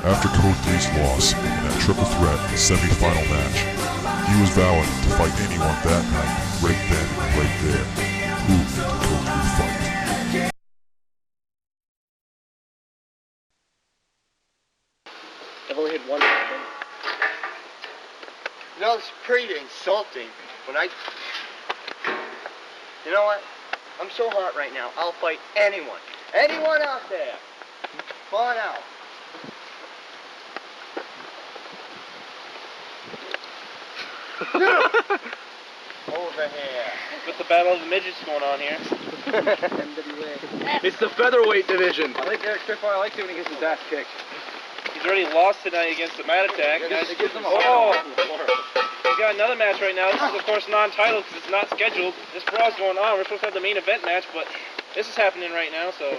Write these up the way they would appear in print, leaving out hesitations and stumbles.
After Code 3's loss in that triple threat semi-final match, he was vowing to fight anyone that night, right then and right there. Who did Code 3 fight? I've only had one happen. You know, it's pretty insulting when you know what? I'm so hot right now, I'll fight anyone. Anyone out there. Come on out. Over here. With the battle of the midgets going on here. NWA. It's the featherweight division. I think Eric Spitfire likes it when he gets his ass kicked. He's already lost tonight against the Mad Attack. It gives him a He's got another match right now. This is, of course, non-title because it's not scheduled. This brawl's going on. We're supposed to have the main event match, but this is happening right now, so...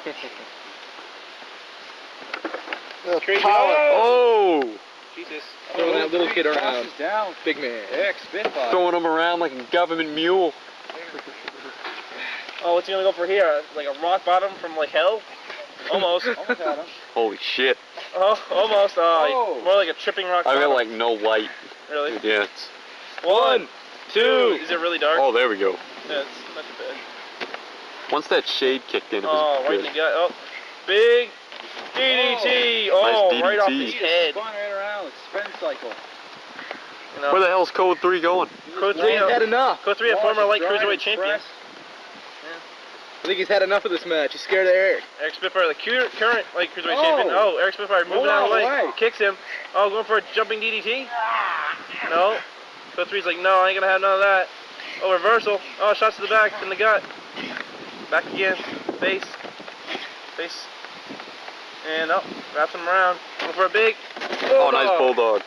Crazy. Oh! Jesus. Throwing that little kid around. Down. Big man. Eric Spitfire. Throwing him around like a government mule. Oh, what's he gonna go for here? Like a rock bottom from, like, hell? Almost. Almost had him. Holy shit. Oh, almost. Oh. More like a tripping rock I bottom. got like no light. Really? Yeah. It's... 1, 2. Is it really dark? Oh, there we go. Yeah, it's not too bad. Once that shade kicked in, it was Oh, right in good. the gut. Oh, big DDT. Oh, Nice right off DDT. his head. Spun right around with spin cycle. You know, Where the hell's Code 3 going? Code 3 He's had enough. Code 3, a former light cruiserweight champion. I think he's had enough of this match. He's scared of Eric. Eric Spitfire, the current light cruiserweight champion. Oh, Eric Spitfire moving out of the way. Kicks him. Oh, going for a jumping DDT. No. Code 3's like, no, I ain't gonna have none of that. Oh, reversal. Oh, shots to the back, in the gut. Back again. Face. Face. And oh, wraps him around. Going for a big Oh, nice bulldog.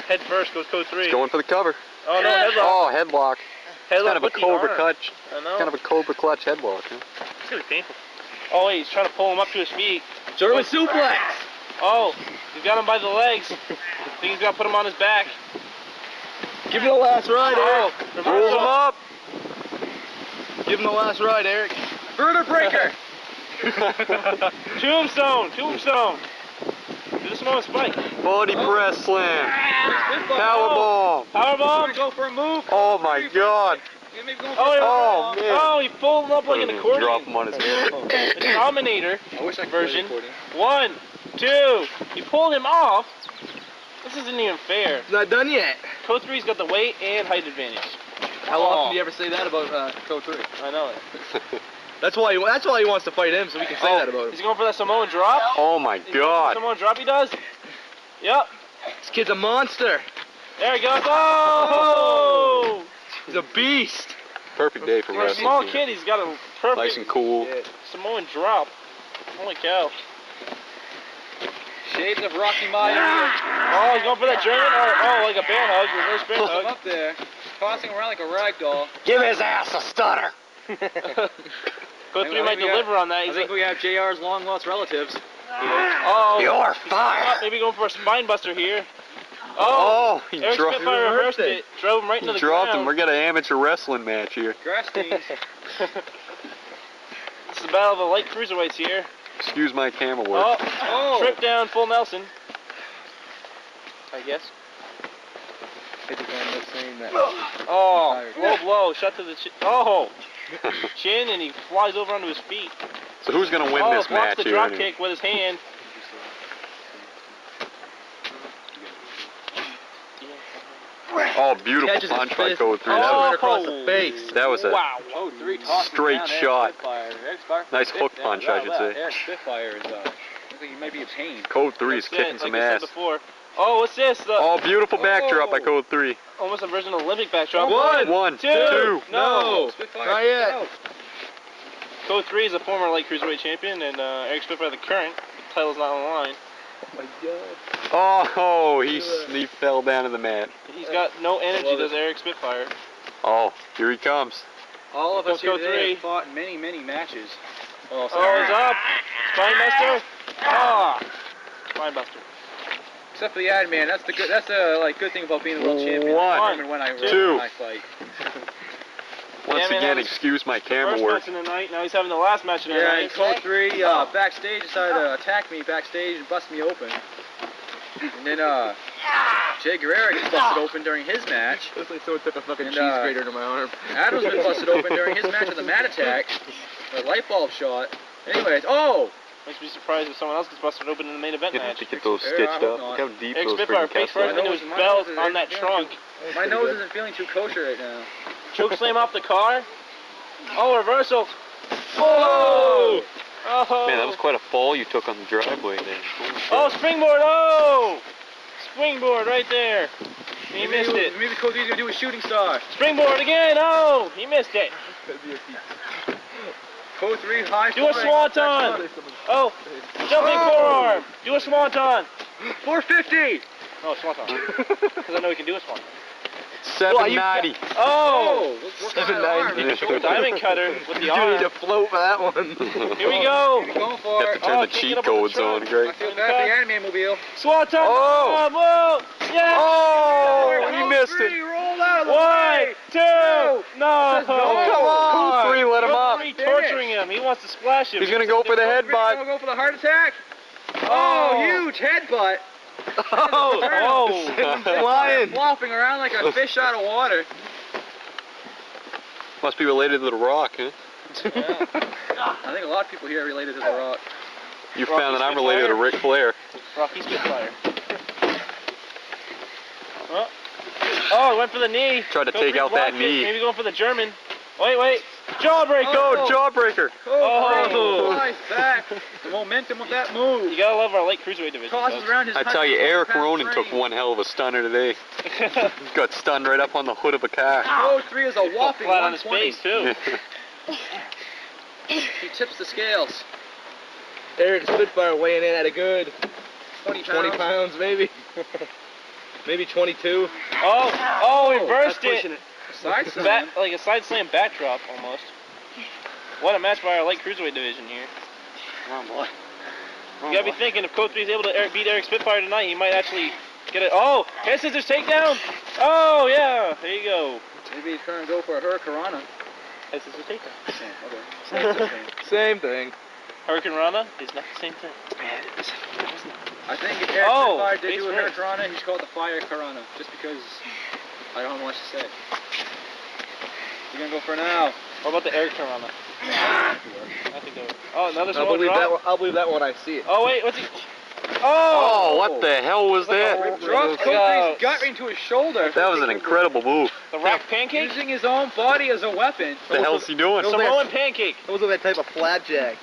Head first goes Code 3. Going for the cover. Oh no, headlock. Oh, headlock. Headlock Kind of a with the cobra arm. clutch. I know. Kind of a cobra clutch headlock. Huh? It's gonna be painful. Oh wait, he's trying to pull him up to his feet. German suplex. Oh, he's got him by the legs. I think he's got to put him on his back. Give him the last ride, Eric. Reversal. Roll him up. Give him the last ride, Eric. Burner breaker. Tombstone. Tombstone. Do the Samoan spike. Body press slam. Powerbomb. Powerbomb. Go for a move. Oh my God. Maybe going Oh, Oh man. oh, he pulled him up like an accordion. Drop him on his head. The Dominator I wish I could version. play the 1, 2. He pulled him off. This isn't even fair. It's not done yet. Code 3's got the weight and height advantage. How often do you ever say that about Code 3? I know it. That's why he wants to fight him, so we can say that about He's him. going for that Samoan drop. Oh my He's going for God. the Samoan drop he does. Yep. This kid's a monster. There he goes. Oh! He's a beast. Perfect day for For a wrestling. small kid, he's got a perfect Nice and cool. Samoan drop. Holy cow. Shades of Rocky Maivia. Oh, he's going for that German? Oh, like a bear hug, reverse bear I'm hug. up there, tossing around like a rag doll. Give his ass a stutter. Code 3 might deliver on that. I He's think like, we have JR's long lost relatives. oh, You're he's fired. maybe going for a spine buster here. Oh, he Eric dropped Spitfire reversed it. Drove him right into the dropped him. ground. We're got an amateur wrestling match here. Grass tees. This is the battle of the light cruiserweights here. Excuse my camera work. Oh, trip down, full Nelson. I guess. Oh, low blow, shot to the chin. Oh, chin, and he flies over onto his feet. So who's gonna win this blocks match the here? drop anyway? kick with his hand. Oh, beautiful Catches his punch by fist. Code 3. Oh, That was, that was a wow. Oh, 3 tosses Straight down. shot. Eric Spitfire. Eric Spitfire. Nice hook punch, I should say. Eric Spitfire is, looks like he might be in pain. Code 3 is That's it, kicking like some I said ass. before. Oh, what's this? The, Oh, beautiful backdrop by Oh. Code 3. almost a version of Olympic backdrop. One, two. No. Spitfire. Not yet. Code 3 is a former light cruiserweight champion, and Eric Spitfire, the current. The title's not on the line. Oh, he fell down to the mat. He's got no energy, does Eric Spitfire. Oh, here he comes. All of us here Code today 3. have fought in many, many matches. Oh, he's up. Spinebuster. Ah. Spinebuster. Except for the ad man, that's the good. That's the like good thing about being the world champion. One, I determine when I two. when I fight. Once again, excuse my camera first work. match in the night. Now he's having the last match in the Yeah, night. and Code 3 backstage decided to attack me backstage and bust me open. And then Jay Guerrero gets busted open during his match. Looks like someone took a fucking And, cheese grater to my arm. Adam's been busted open during his match with a Mad Attack. A light bulb shot. Anyways, oh! Makes me surprised if someone else gets busted open in the main event You have match. to get those Yeah, I stitched hope up. not. Look how deep Eric those Spitfire freaking face cuts first are. into his My belt nose is on that feeling trunk. My nose isn't feeling too kosher right now. Choke slam off the car. Oh, reversal. Oh! Oh! Man, that was quite a fall you took on the driveway there. Oh, springboard! Oh! Springboard right there. He missed it. Maybe Code 3's gonna do a shooting star. Springboard again! Oh! He missed it. Code 3 high Do a swanton! Oh! Jumping forearm! Do a swanton! 450! Oh, swanton. Because I know he can do a swanton. 790. Oh! What kind of arm? 790. Diamond cutter with the You need arm. to float for that one. Here we go! Keep going for Have it. to turn Oh, the kicking cheat up on the codes trunk. on, Greg. I feel bad for the anime mobile. Swanton! Oh! Whoa! Yeah! Oh, he missed Three, it. roll out of the 1, way. 2, no! come on. 2-3, let him up. Referee torturing him. He wants to splash him. He's gonna go for the Gonna headbutt. go for the heart attack. Oh, huge headbutt. Oh! Flying. Flopping around like a fish out of water. Must be related to The Rock, huh? I think a lot of people here are related to The Rock. You found that I'm related to Ric Flair. Rocky Spitfire. Oh, went for the knee. Tried to Go take for out block that it. knee. Maybe going for the German. Wait. Jawbreaker. Go, Jawbreaker. Oh. Nice back. The momentum of that move. You gotta love our light cruiserweight division. Tosses around his I tell you, 120 Eric pound Ronan took frame. one hell of a stunner today. Got stunned right up on the hood of a car. Code 3 is a whopping Flat on his 120. face too. He tips the scales. Eric Spitfire weighing in at a good 20 20 pounds, maybe. Maybe 22. Oh, reversed That's pushing it. Side slam. Like a side slam backdrop almost. What a match by our light cruiserweight division here. Oh boy. You gotta be thinking if Code 3 is able to beat Eric Spitfire tonight, he might actually get it. Oh, head scissors takedown. Oh yeah, there you go. Maybe he's trying to go for a Hurricanrana. Head scissors takedown. Okay. Same thing. Hurricane Rana is not the same thing. I think if Eric Oh, Spitfire did base do a first. Hurricanrana, he should call it the Fire Karana, just because I don't know what to say. You're gonna go for now. What about the Eric Rana? I think that would. Oh, another I'll small believe that drop. one. I'll believe that when I see it. Oh wait, what's he? Oh, what the hell was that? Drops Oh. Code 3's gut into his shoulder. That was an incredible move. The rock pancake? Using his own body as a weapon. What the hell's he doing? Samoan pancake. It was like that type of flapjack.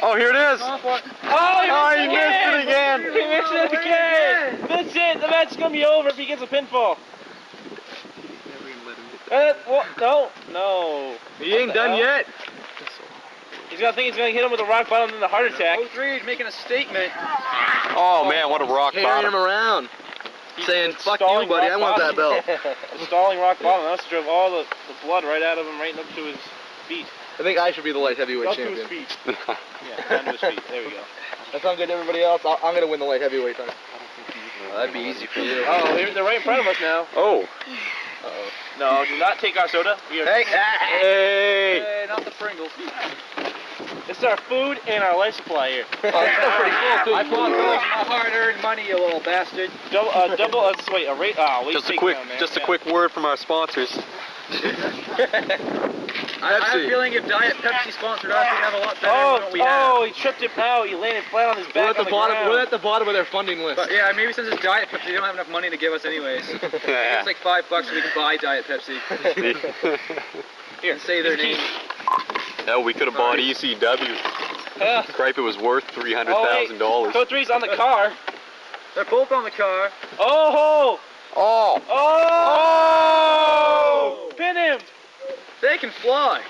Oh, here it is. Oh, Oh, he missed it again. He missed it again. That's it. The match is gonna be over if he gets a pinfall. No. He ain't done yet. He's gonna think he's gonna hit him with a rock bottom and then the heart attack. Code 3 is making a statement. Oh man, what a rock Carrying him bottom. around. Saying, fuck you, Stalling buddy, rock I want that bottom. belt. Stalling rock bottom. That drove all the blood right out of him, right up to his feet. I think I should be the light heavyweight Up to his champion. feet. Yeah, down to his feet. There we go. That sound good to everybody else? I'm gonna win the light heavyweight title. That'd be easy for you. Oh, they're right in front of us now. Oh. No, do not take our soda. We are, Hey! Hey, not the Pringles. This is our food and our life supply here. Oh, that's still pretty full, too. I bought those my hard-earned money, you little bastard. Wait, a rate. Wait, Just a quick word from our sponsors. I have a feeling if Diet Pepsi sponsored us, we'd have a lot better than what we have. He tripped him out. He landed flat on his We're back at the bottom. We're at the bottom of their funding list. But yeah, maybe since it's Diet Pepsi, they don't have enough money to give us anyways. It's like $5 so we can buy Diet Pepsi. Here, say their name. Hell, we could have bought ECW. Cripe, it was worth $300,000. Code 3's on the car. They're both on the car. Oh! Oh! Oh! Pin him! They can fly.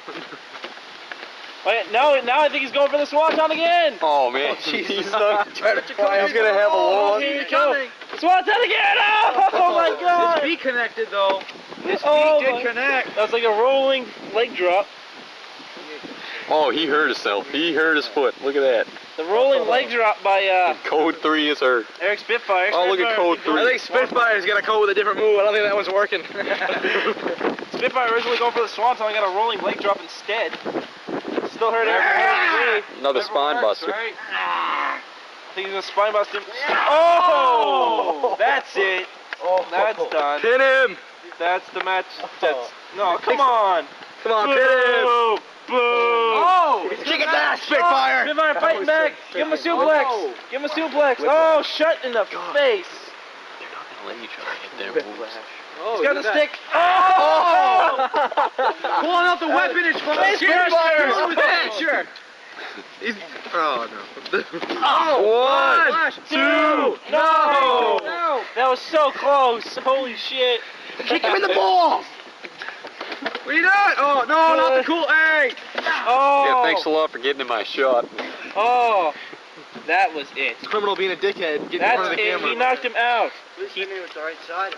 Wait, now I think he's going for the swanton again. Oh man, he's gonna have a long. Here we go. Swanton again! Oh my God! His feet connected though. His feet Oh, did my- connect. That's like a rolling leg drop. Oh, he hurt himself. He hurt his foot. Look at that. The rolling leg drop by Code 3 is hurt. Eric Spitfire. Oh, look at Code 3. I think Spitfire's got a code with a different move. I don't think that one's working. Spitfire originally going for the Swanton, I got a rolling leg drop instead. Still hurt Eric. Another spine buster. Right? I think he's gonna spine bust him. Oh! That's it. Oh, That's done. Hit him! That's the match. That's no. Come on. Come on, hit him! Boo! Boo! Oh! Kick his ass, Spitfire! Spitfire fighting back. Give him a suplex. Oh. Give him a suplex. Oh, shut in the face. They're not gonna let each other hit their moves. Oh, He's got look the at stick. Oh! Pulling out the weapon is fun. Spitfire. With that, sure. He's... Oh, no. Oh, One, Flash. two. No. No. That was so close. Holy shit. Kick him in the balls! What are you doing? Oh, no, not the cool egg. Oh. Yeah, thanks a lot for getting in my shot. Oh. That was it. Criminal being a dickhead, getting in That's front of the it. camera. He knocked him out. He was the right side.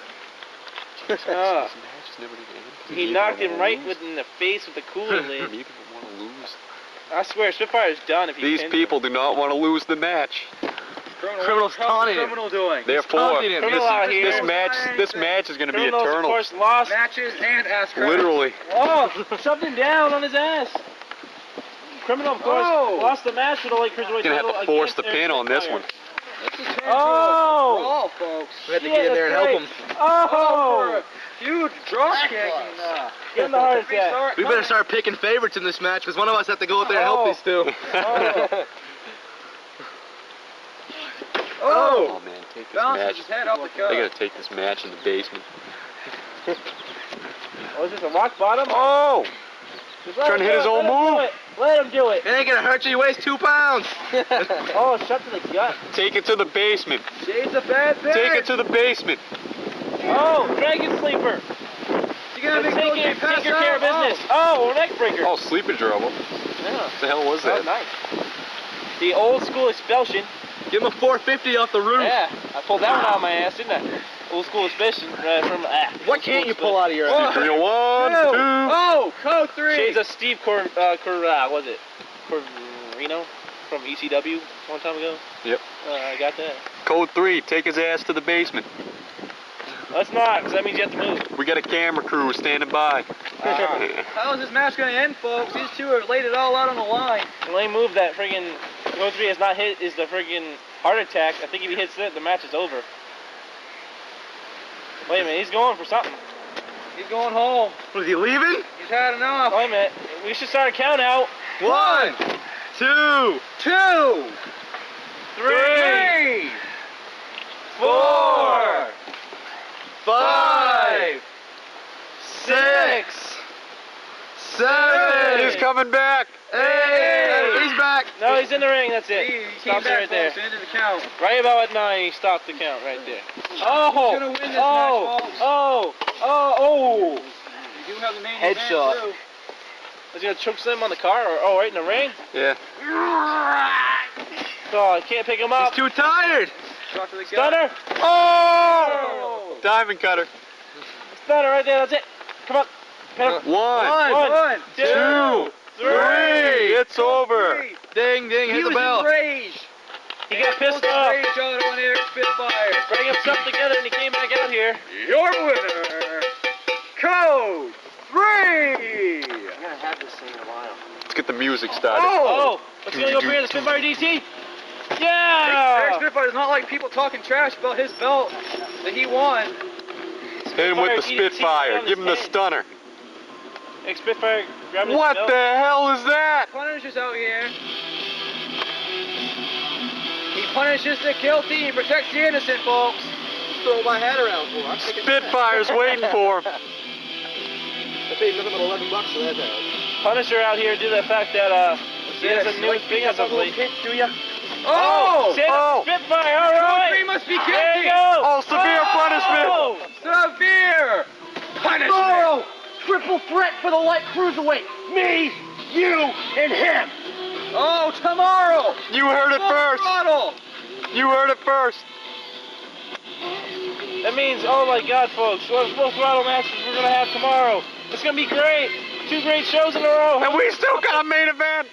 He knocked him right in the face with the cooler lid. Neither want to lose. I swear, Spitfire's done if he These pins people do not want to lose the match. Criminal's How's taunting the him. criminal doing? Therefore, taunting him. Criminal out here. this match is going to be Criminals, of eternal. course, lost. Matches and ass cracks. Literally. Oh, shoved him down on his ass. Criminal, of course, Oh. lost the match for the light cruiserweight Gonna title have to force the against pin Eric on this Spitfire. one. This is Oh. brawl, folks. We have to get in there and help him. Oh! Huge drop kick. And, Give him the heart attack. We better start picking favorites in this match, because one of us have to go out there and help Oh. these two. Oh. Oh man, take this Bounces match. his head off the cup. They gotta take this match in the basement. Oh, is this a rock bottom? Oh! Just let Trying him to hit do his it, own let him do move. it. Let him do it. It ain't gonna hurt you, he weighs 2 pounds! Oh, shut to the gut. Take it to the basement. Shades of bad bitch. Take it to the basement. Oh, Dragon Sleeper. You gonna Take make those pass your care of out? business. Oh, neck breaker. Oh, sleeper trouble. Yeah. What the hell was That was that? nice. The old school expulsion. Give him a 450 off the roof! Yeah, I pulled that one out of my ass, didn't I? Old school expulsion from What can't you pull out of your ass? 3 on 1, 2. Oh, code 3. Shades of Steve was it? Corino from ECW one time ago. Yep. I got that. Code 3, take his ass to the basement. Let's not, because that means you have to move. We got a camera crew standing by. How is this match gonna end, folks? These two have laid it all out on the line. The only move that friggin' Code 3 has not hit is the friggin' heart attack. I think if he hits it, the match is over. Wait a minute, he's going for something. He's going home. Was he leaving? He's had enough. Wait a minute, we should start a count out. 1, 2, 2, 3, 4, 5, 6, 7, He's coming back. 8, he's back! No, he's in the ring, that's it. He came Stops it back, right there. folks, into the count. Right about at 9, he stopped the count right there. Oh! He's gonna win this match, folks. Oh! You do have the main Headshot. event, too. Was he gonna choke slam on the car or right in the ring? Yeah. Oh, I can't pick him up. He's too tired! Shot to the gut. Stunner! Oh! Diamond cutter. Stunner right there, that's it. Come on. Pin him. 1, 1, 2, 3. It's over. Ding, ding, hit He the was bell. enraged. He got pissed off. Rage out on Eric Spitfire. Bring himself together and he came back out here. Your winner, Code 3. I'm gonna have this thing in a while. Let's get the music started. Oh! Let's go bring the Spitfire DT. Eric Yeah! Spitfire does not like people talking trash about his belt that he won. Hit him with the Spitfire, Spitfire. DT Give him the on his stunner. Eric Spitfire grabbing his What belt. the hell is that? Punisher's out here. He punishes the guilty. He protects the innocent, folks. Throw my hat around for him. Spitfire's waiting for him. I paid nothing but $11 for that now. Punisher out here due to the fact that he has a new thing as of late. Do ya? Oh! Save Oh. the Spitfire, all Code right! 3 must be There guilty. you go! Oh, severe punishment. Oh! Severe punishment. Tomorrow, triple threat for the light cruiserweight. Me, you, and him. Oh, tomorrow. You heard it Full first. throttle. You heard it first. That means, oh my God, folks, what full throttle matches we're gonna have tomorrow. It's gonna be great. 2 great shows in a row. And we still got a main event.